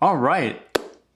All right,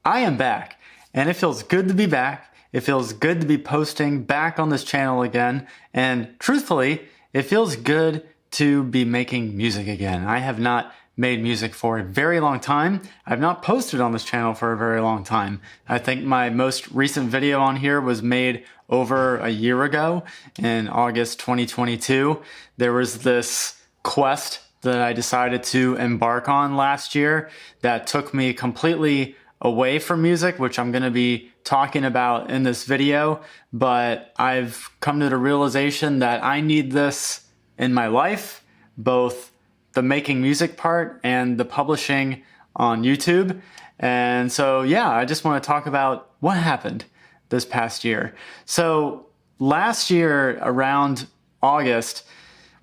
I am back, and it feels good to be back. It feels good to be posting back on this channel again, and truthfully, it feels good to be making music again. I have not made music for a very long time. I've not posted on this channel for a very long time. I think my most recent video on here was made over a year ago in August 2022. There was this quest that I decided to embark on last year that took me completely away from music, which I'm going to be talking about in this video. But I've come to the realization that I need this in my life, both the making music part and the publishing on YouTube. And so, yeah, I just want to talk about what happened this past year. So last year around August,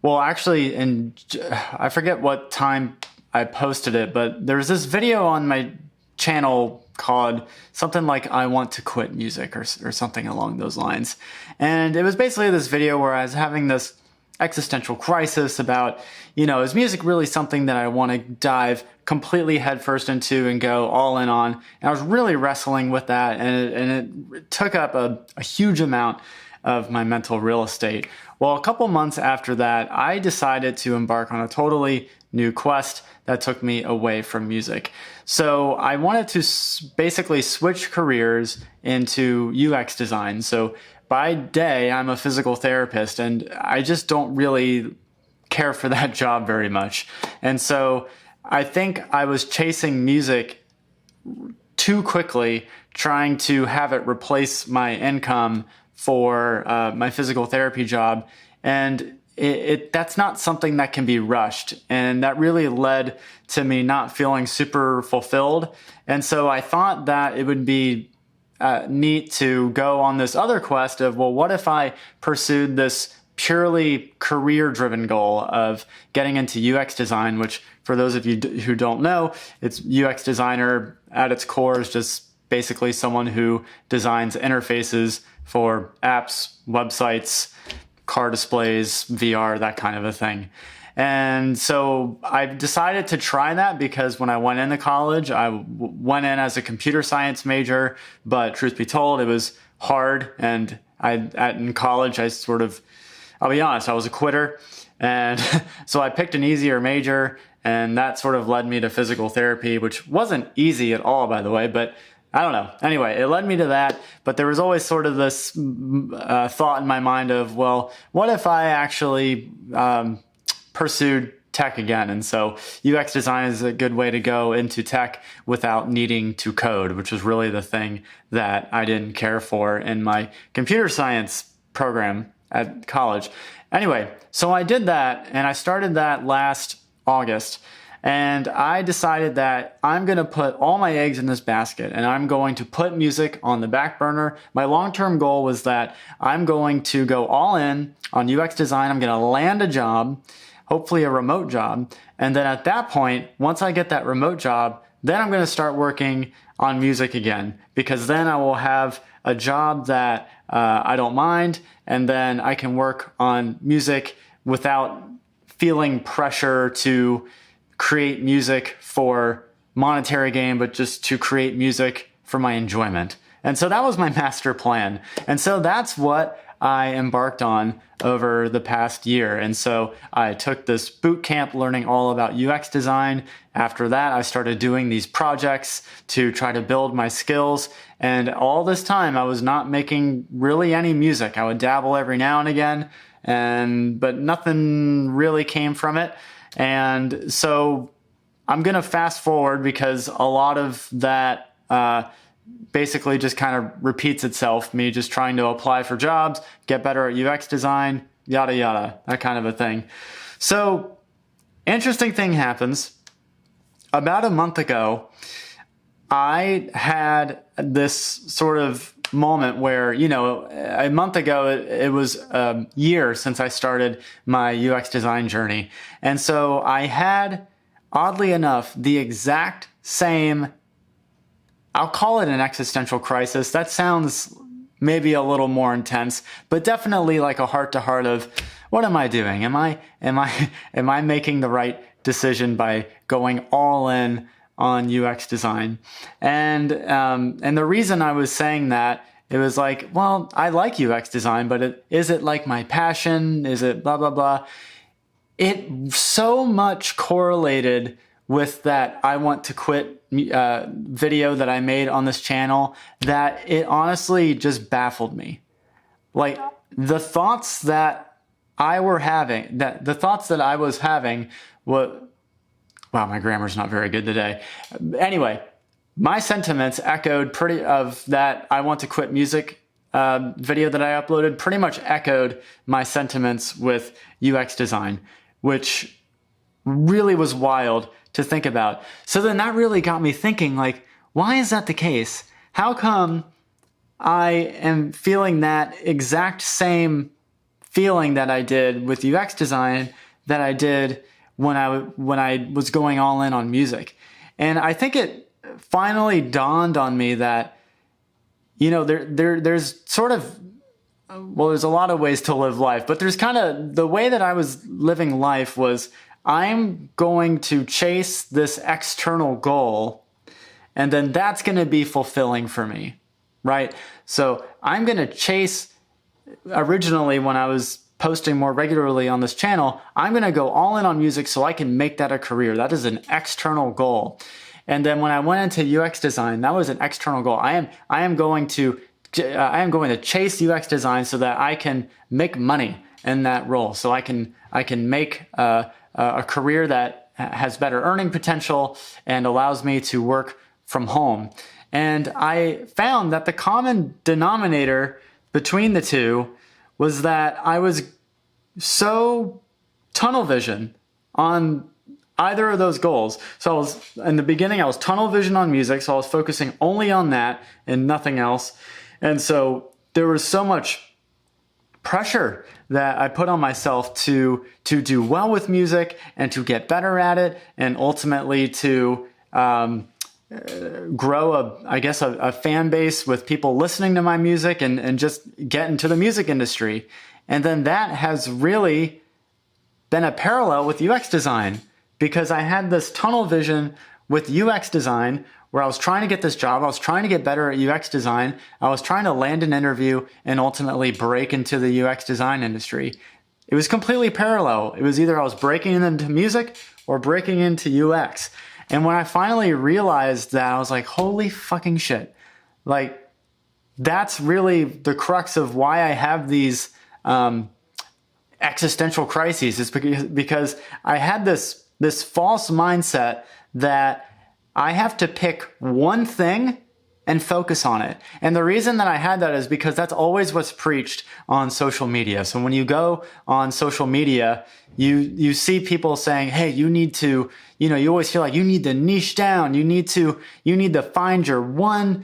well, actually, I forget what time I posted it, but there's this video on my channel called something like I Want to Quit Music or something along those lines. And it was basically this video where I was having this existential crisis about, is music really something that I want to dive completely headfirst into and go all in on? And I was really wrestling with that, and it took up a huge amount of my mental real estate. Well, a couple months after that, I decided to embark on a totally new quest that took me away from music. So I wanted to basically switch careers into UX design. So by day, I'm a physical therapist, and I just don't really care for that job very much. And so I think I was chasing music too quickly, trying to have it replace my income for my physical therapy job. And that's not something that can be rushed. And that really led to me not feeling super fulfilled. And so I thought that it would be neat to go on this other quest of, well, what if I pursued this purely career-driven goal of getting into UX design, which for those of you who don't know, it's UX designer at its core is just basically someone who designs interfaces for apps, websites, car displays, VR, that kind of a thing. And so I decided to try that because when I went into college, I went in as a computer science major, but truth be told, it was hard. And in college, I'll be honest, I was a quitter. And so I picked an easier major, and that sort of led me to physical therapy, which wasn't easy at all, by the way, but I don't know. Anyway, it led me to that, but there was always sort of this thought in my mind of, well, what if I actually pursued tech again? And so UX design is a good way to go into tech without needing to code, which was really the thing that I didn't care for in my computer science program at college. Anyway, so I did that, and I started that last August. And I decided that I'm going to put all my eggs in this basket, and I'm going to put music on the back burner. My long-term goal was that I'm going to go all in on UX design. I'm going to land a job, hopefully a remote job. And then at that point, once I get that remote job, then I'm going to start working on music again, because then I will have a job that I don't mind, and then I can work on music without feeling pressure to create music for monetary gain, but just to create music for my enjoyment. And so that was my master plan. And so that's what I embarked on over the past year. And so I took this boot camp learning all about UX design. After that, I started doing these projects to try to build my skills. And all this time, I was not making really any music. I would dabble every now and again, but nothing really came from it. And so I'm going to fast forward because a lot of that basically just kind of repeats itself, me just trying to apply for jobs, get better at UX design, yada, yada, that kind of a thing. So interesting thing happens. About a month ago, I had this sort of moment where, a month ago, it was a year since I started my UX design journey. And so I had, oddly enough, the exact same, I'll call it an existential crisis. That sounds maybe a little more intense, but definitely like a heart to heart of, what am I doing? Am I making the right decision by going all in on UX design. And the reason I was saying that, it was like, well, I like UX design, but is it like my passion? Is it blah, blah, blah? It so much correlated with that I want to quit video that I made on this channel that it honestly just baffled me. Like the thoughts that I was having, wow, my grammar's not very good today. Anyway, my sentiments echoed of that I want to quit music video that I uploaded pretty much echoed my sentiments with UX design, which really was wild to think about. So then that really got me thinking, like, why is that the case? How come I am feeling that exact same feeling that I did with UX design that I did when I was going all in on music? And I think it finally dawned on me that, you know, there's sort of, well, there's a lot of ways to live life, but there's kind of the way that I was living life was I'm going to chase this external goal, and then that's going to be fulfilling for me, right? So I'm going to chase, originally when I was posting more regularly on this channel, I'm going to go all in on music so I can make that a career. That is an external goal. And then when I went into UX design, that was an external goal. I am going to chase UX design so that I can make money in that role. So I can make a career that has better earning potential and allows me to work from home. And I found that the common denominator between the two was that I was so tunnel vision on either of those goals. So in the beginning, I was tunnel vision on music, so I was focusing only on that and nothing else. And so there was so much pressure that I put on myself to do well with music and to get better at it, and ultimately to grow a fan base with people listening to my music and just get into the music industry. And then that has really been a parallel with UX design, because I had this tunnel vision with UX design where I was trying to get this job. I was trying to get better at UX design. I was trying to land an interview and ultimately break into the UX design industry. It was completely parallel. It was either I was breaking into music or breaking into UX. And when I finally realized that, I was like, holy fucking shit. Like, that's really the crux of why I have these existential crises, is because I had this false mindset that I have to pick one thing and focus on it. And the reason that I had that is because that's always what's preached on social media. So when you go on social media, you see people saying, hey, you need to, you always feel like you need to niche down. You need to find your one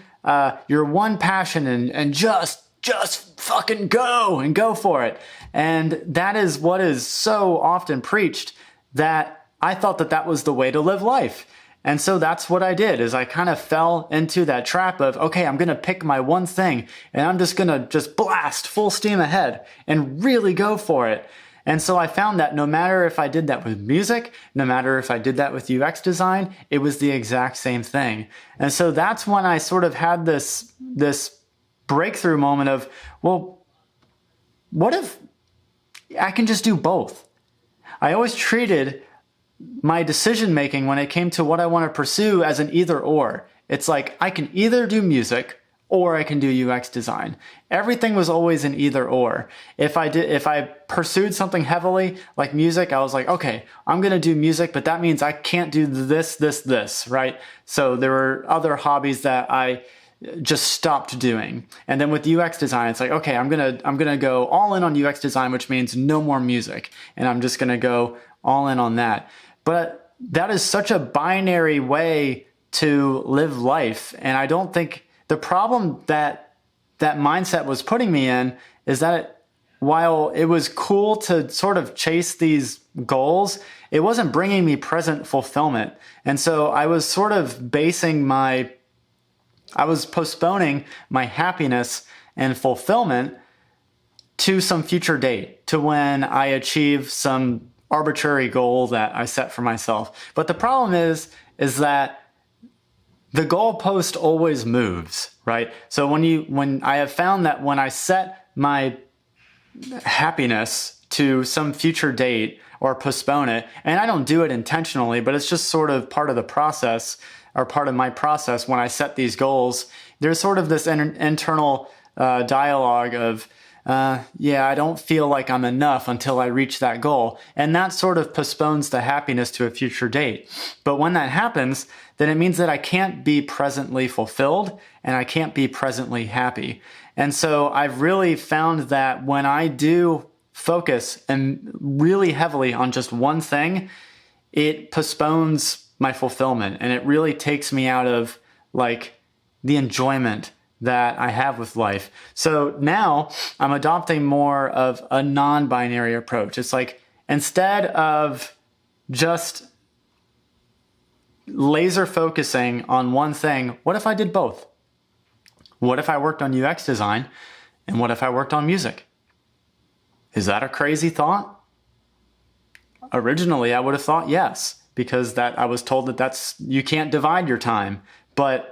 passion and just fucking go for it. And that is what is so often preached, that I thought that was the way to live life. And so that's what I did, is I kind of fell into that trap of, okay, I'm going to pick my one thing and I'm just going to just blast full steam ahead and really go for it. And so I found that no matter if I did that with music, no matter if I did that with UX design, it was the exact same thing. And so that's when I sort of had this breakthrough moment of, well, what if I can just do both? I always treated my decision making when it came to what I want to pursue as an either or. It's like I can either do music or I can do UX design. Everything was always an either or. If I pursued something heavily like music, I was like, okay, I'm going to do music, but that means I can't do this, right? So there were other hobbies that I just stopped doing. And then with UX design, it's like, okay, I'm going to go all in on UX design, which means no more music. And I'm just going to go all in on that. But that is such a binary way to live life. And I don't think the problem that mindset was putting me in is that while it was cool to sort of chase these goals, it wasn't bringing me present fulfillment. And so I was sort of postponing my happiness and fulfillment to some future date, to when I achieve some arbitrary goal that I set for myself. But the problem is that the goalpost always moves, right? So when I have found that when I set my happiness to some future date or postpone it, and I don't do it intentionally, but it's just sort of part of the process or part of my process when I set these goals, there's sort of this internal dialogue of, yeah, I don't feel like I'm enough until I reach that goal. And that sort of postpones the happiness to a future date. But when that happens, then it means that I can't be presently fulfilled and I can't be presently happy. And so I've really found that when I do focus and really heavily on just one thing, it postpones my fulfillment and it really takes me out of like the enjoyment that I have with life. So now I'm adopting more of a non-binary approach. It's like instead of just laser focusing on one thing, what if I did both? What if I worked on UX design and what if I worked on music? Is that a crazy thought? Originally, I would have thought yes, because I was told that you can't divide your time. But,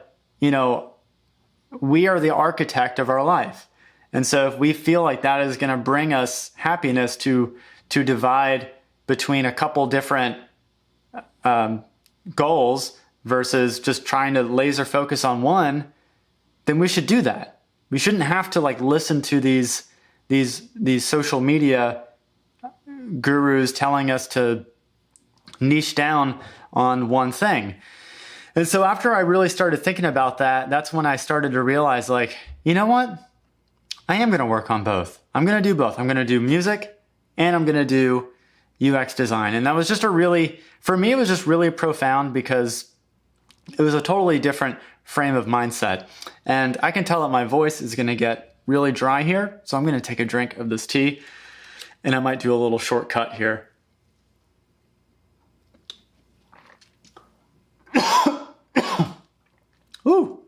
we are the architect of our life. And so if we feel like that is going to bring us happiness to divide between a couple different goals versus just trying to laser focus on one, then we should do that. We shouldn't have to listen to these social media gurus telling us to niche down on one thing. And so after I really started thinking about that, that's when I started to realize you know what? I am going to work on both. I'm going to do both. I'm going to do music and I'm going to do UX design. And that was just for me, it was just really profound because it was a totally different frame of mindset. And I can tell that my voice is going to get really dry here. So I'm going to take a drink of this tea and I might do a little shortcut here. Ooh.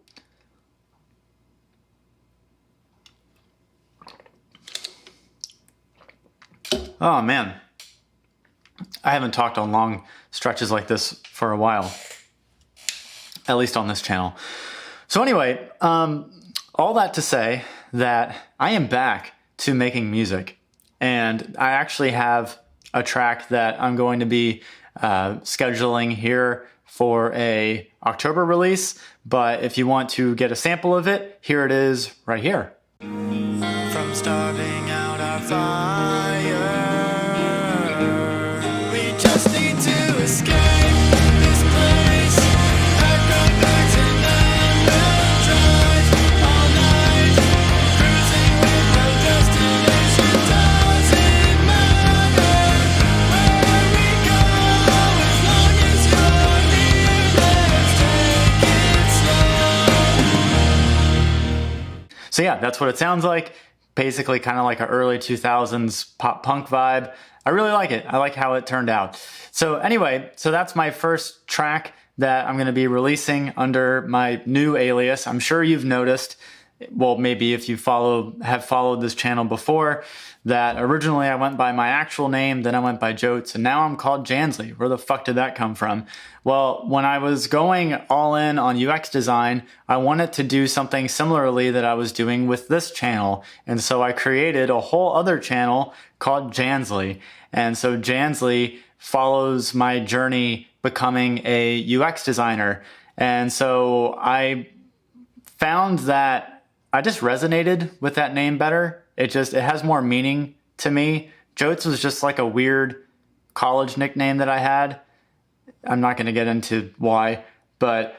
Oh man, I haven't talked on long stretches like this for a while, at least on this channel. So anyway, all that to say that I am back to making music, and I actually have a track that I'm going to be scheduling here for a October release, but if you want to get a sample of it, here it is right here. From starving out our fire, we just need to escape this place. Pack our bags and then we'll drive all night, cruising with no destination. Doesn't matter where we go, as long as you're here. Let's take it slow. So yeah, that's what it sounds like. Basically kind of like an early 2000s pop punk vibe. I really like it. I like how it turned out. So anyway, so that's my first track that I'm going to be releasing under my new alias. I'm sure you've noticed, well, maybe if you have followed this channel before, that originally I went by my actual name, then I went by Jotes, and now I'm called Jansley. Where the fuck did that come from? Well, when I was going all in on UX design, I wanted to do something similarly that I was doing with this channel. And so I created a whole other channel called Jansley. And so Jansley follows my journey becoming a UX designer. And so I found that I just resonated with that name better. It has more meaning to me. Jotes was just like a weird college nickname that I had. I'm not going to get into why, but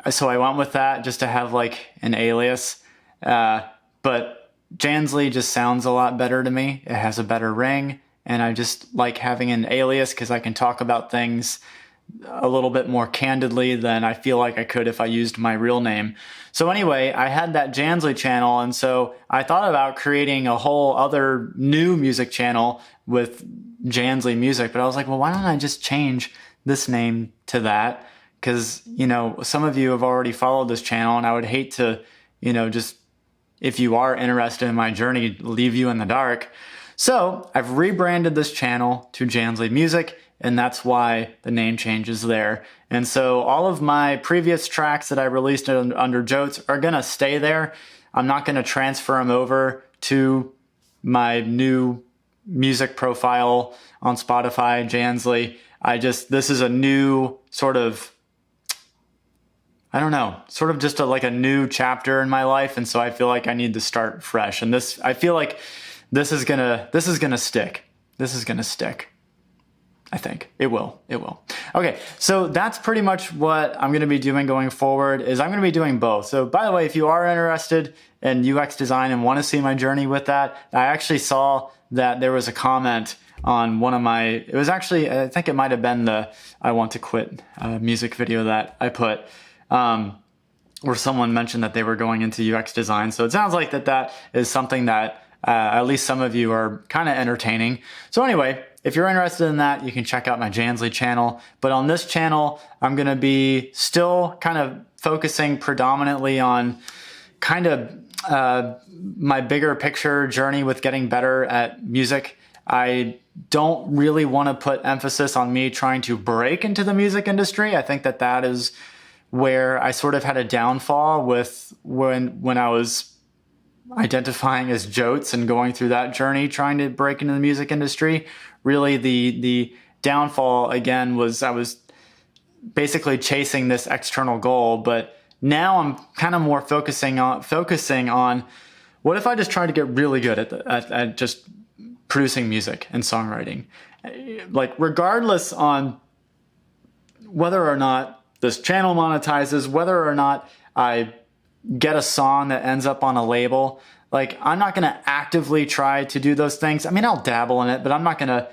so I went with that just to have an alias. But Jansley just sounds a lot better to me. It has a better ring, and I just like having an alias because I can talk about things a little bit more candidly than I feel like I could if I used my real name. So anyway, I had that Jansley channel, and so I thought about creating a whole other new music channel with Jansley Music, but I was like, well, why don't I just change this name to that? Because, some of you have already followed this channel, and I would hate to, just, if you are interested in my journey, leave you in the dark. So I've rebranded this channel to Jansley Music, and that's why the name change is there. And so all of my previous tracks that I released under Jotes are gonna stay there. I'm not gonna transfer them over to my new music profile on Spotify, Jansley. This is a new sort of, I don't know, sort of just like a new chapter in my life. And so I feel like I need to start fresh. And I feel like this is gonna stick. This is gonna stick. I think it will. Okay, so that's pretty much what I'm going to be doing going forward. Is I'm going to be doing both. So by the way, if you are interested in UX design and want to see my journey with that, I actually saw that there was a comment on one of my, it was actually, I think it might have been the I Want to Quit music video that I put, where someone mentioned that they were going into UX design. So it sounds like that is something that at least some of you are kind of entertaining. So anyway, if you're interested in that, you can check out my Jansley channel. But on this channel, I'm going to be still kind of focusing predominantly on kind of my bigger picture journey with getting better at music. I don't really want to put emphasis on me trying to break into the music industry. I think that is where I sort of had a downfall with when I was identifying as Jotes and going through that journey, trying to break into the music industry. Really, the downfall again was I was basically chasing this external goal, but now I'm kind of more focusing on what if I just try to get really good at just producing music and songwriting, like regardless on whether or not this channel monetizes, whether or not I get a song that ends up on a label. Like, I'm not going to actively try to do those things. I mean, I'll dabble in it, but I'm not going to,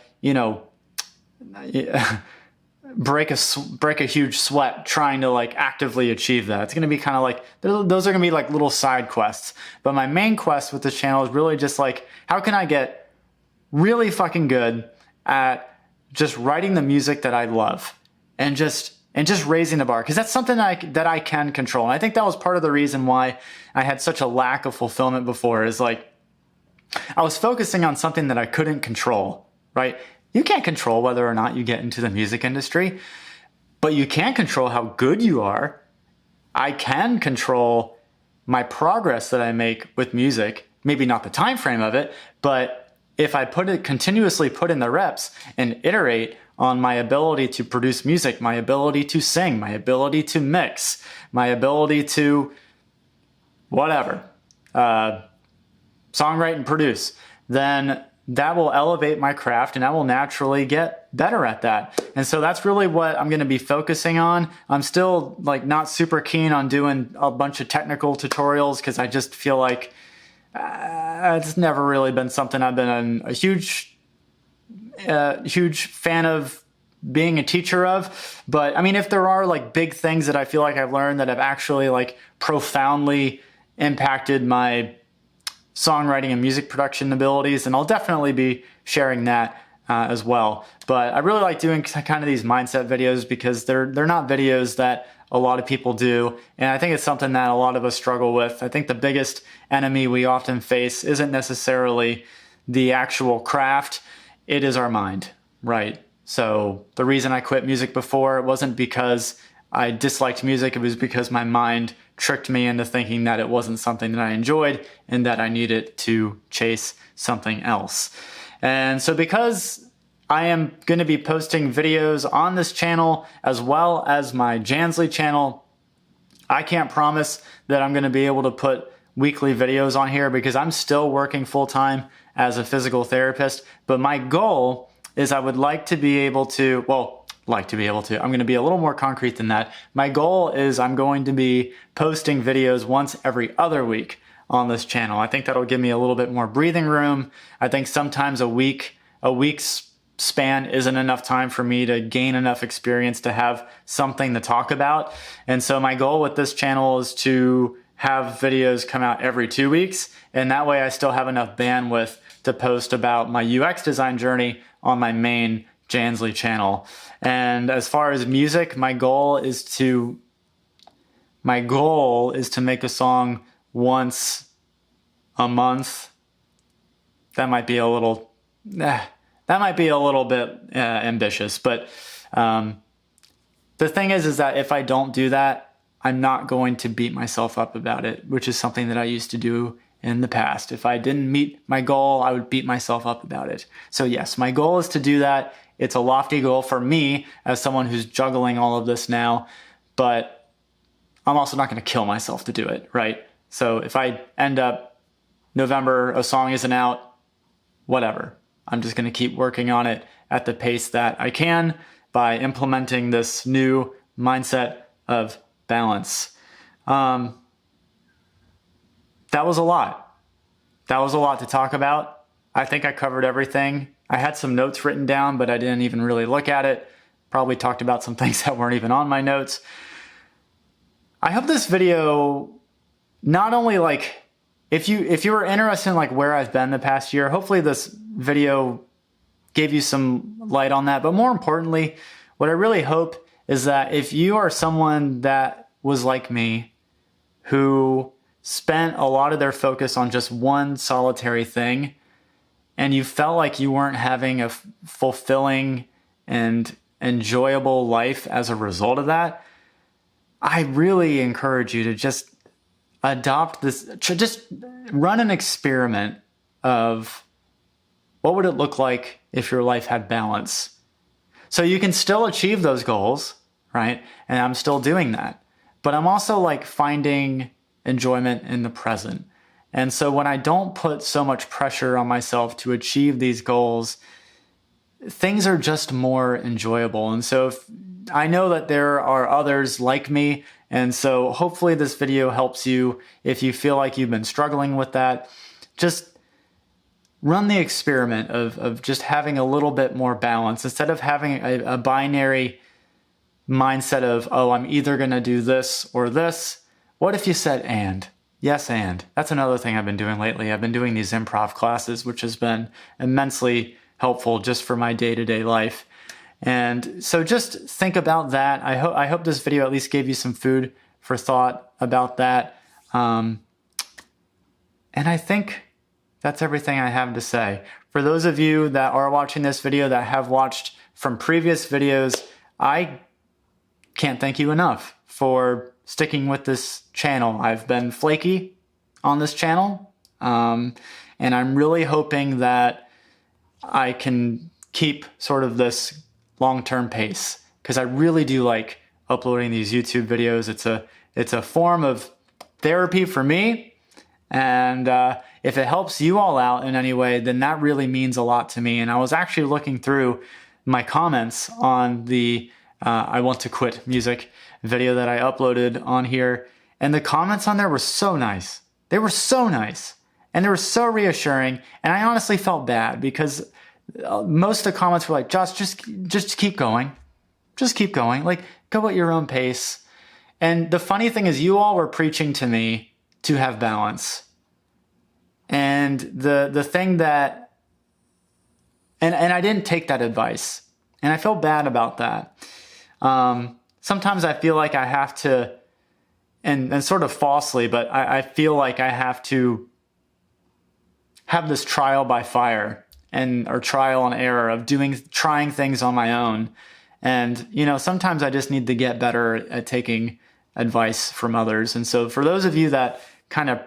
break a huge sweat trying to like actively achieve that. It's going to be kind of like, those are going to be like little side quests. But my main quest with this channel is really just like, how can I get really fucking good at just writing the music that I love and just raising the bar, because that's something that I can control. And I think that was part of the reason why I had such a lack of fulfillment before, is like I was focusing on something that I couldn't control, right? You can't control whether or not you get into the music industry, but you can control how good you are. I can control my progress that I make with music, maybe not the time frame of it, but if I continuously put in the reps and iterate on my ability to produce music, my ability to sing, my ability to mix, my ability to whatever, songwrite and produce, then that will elevate my craft and I will naturally get better at that. And so that's really what I'm going to be focusing on. I'm still like not super keen on doing a bunch of technical tutorials because I just feel like it's never really been something I've been a huge fan of being a teacher of. But I mean, if there are like big things that I feel like I've learned that have actually like profoundly impacted my songwriting and music production abilities, and I'll definitely be sharing that as well. But I really like doing kind of these mindset videos because they're not videos that a lot of people do, and I think it's something that a lot of us struggle with. I think the biggest enemy we often face isn't necessarily the actual craft, it is our mind, right? So the reason I quit music before, it wasn't because I disliked music, it was because my mind tricked me into thinking that it wasn't something that I enjoyed and that I needed to chase something else. And so because I am going to be posting videos on this channel as well as my Jansley channel, I can't promise that I'm going to be able to put weekly videos on here because I'm still working full-time as a physical therapist. But my goal is I would like to be able to, I'm going to be a little more concrete than that. My goal is I'm going to be posting videos once every other week on this channel. I think that'll give me a little bit more breathing room. I think sometimes a week's span isn't enough time for me to gain enough experience to have something to talk about. And so my goal with this channel is to have videos come out every 2 weeks. And that way I still have enough bandwidth to post about my UX design journey on my main Jansley channel. And as far as music, my goal is to make a song once a month. That might be a little, that might be a little bit ambitious, but the thing is that if I don't do that, I'm not going to beat myself up about it, which is something that I used to do in the past. If I didn't meet my goal, I would beat myself up about it. So yes, my goal is to do that. It's a lofty goal for me as someone who's juggling all of this now, but I'm also not going to kill myself to do it, right? So if I end up November, a song isn't out, whatever. I'm just going to keep working on it at the pace that I can by implementing this new mindset of balance. That was a lot. That was a lot to talk about. I think I covered everything. I had some notes written down, but I didn't even really look at it. Probably talked about some things that weren't even on my notes. I hope this video not only like, if you were interested in like where I've been the past year, hopefully this video gave you some light on that. But more importantly, what I really hope is that if you are someone that was like me, who spent a lot of their focus on just one solitary thing, and you felt like you weren't having a fulfilling and enjoyable life as a result of that, I really encourage you to just adopt this, just run an experiment of what would it look like if your life had balance. So you can still achieve those goals, right? And I'm still doing that. But I'm also like finding enjoyment in the present. And so when I don't put so much pressure on myself to achieve these goals, things are just more enjoyable. And so if, I know that there are others like me, and so hopefully this video helps you if you feel like you've been struggling with that. Just run the experiment of just having a little bit more balance instead of having a binary mindset of, oh, I'm either going to do this or this. What if you said and? Yes, and. That's another thing I've been doing lately. I've been doing these improv classes, which has been immensely helpful just for my day-to-day life. And so just think about that. I hope this video at least gave you some food for thought about that. And I think that's everything I have to say. For those of you that are watching this video that have watched from previous videos, I can't thank you enough for sticking with this channel. I've been flaky on this channel, and I'm really hoping that I can keep sort of this long-term pace, because I really do like uploading these YouTube videos. It's a form of therapy for me, and if it helps you all out in any way, then that really means a lot to me. And I was actually looking through my comments on the I Want to Quit Music video that I uploaded on here, and the comments on there were so nice. They were so nice, and they were so reassuring, and I honestly felt bad because most of the comments were like, Josh, just keep going. Just keep going. Like, go at your own pace. And the funny thing is, you all were preaching to me to have balance. And the thing that, and I didn't take that advice. And I feel bad about that. Sometimes I feel like I have to, and sort of falsely, but I feel like I have to have this trial by fire or trial and error of trying things on my own. And, you know, sometimes I just need to get better at taking advice from others. And so for those of you that kind of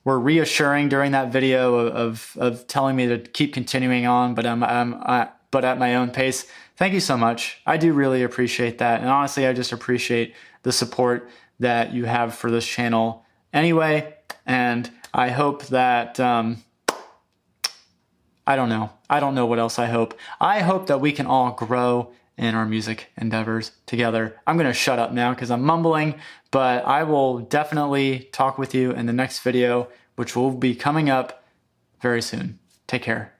were reassuring during that video of telling me to keep continuing on, but but at my own pace, thank you so much. I do really appreciate that. And honestly, I just appreciate the support that you have for this channel anyway. And I hope that, I don't know what else I hope. I hope that we can all grow in our music endeavors together. I'm going to shut up now because I'm mumbling, but I will definitely talk with you in the next video, which will be coming up very soon. Take care.